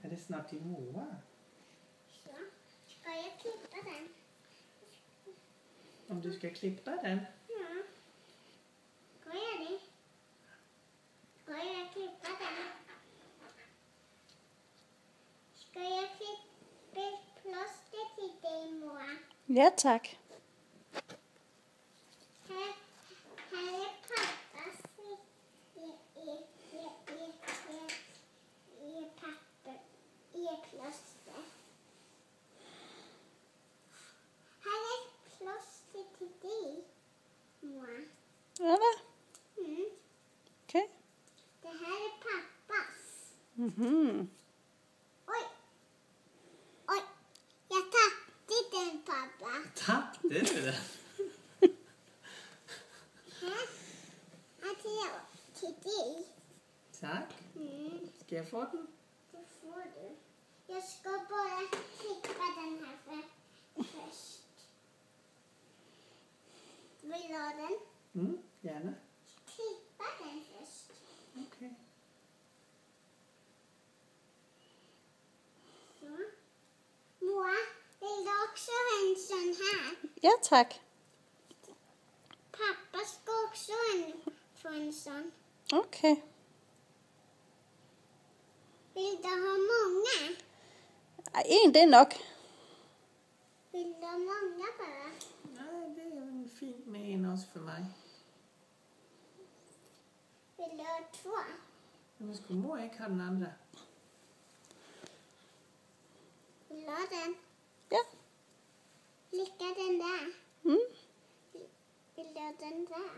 Er det snart din mor? Så ska jag klippa den. Om du ska klippa den? Ja. Ska jag det? Ska jag klippa den? Ska jag klippa plåster till dig, mor? Ja, tak. Här är pappas papper, plåster. Här är plåster till dig, mor. Er det? Mm. Okay. Det här är pappas. Mhm. Oj. Oj. Jag tappade den, pappa. Tappade du den? Här är till dig. Tack. Mm. Ska jag få den? Det får du. Jag ska bara klippa den här först. Vill du ha den? Gärna. Klippa den först. Okej. Så. Moa, vill du också ha en sån här? Ja, tak. Pappa ska också få en sån. Okay. Vill du ha många? Ej, en det er nok. Vill du ha många bara? Nej, det är väl fint med en också för mig. Vill du ha 2? Men skulle mor inte ha den andra? Vill du ha den? Ja. Lika den där. Mm. Vill du ha den där?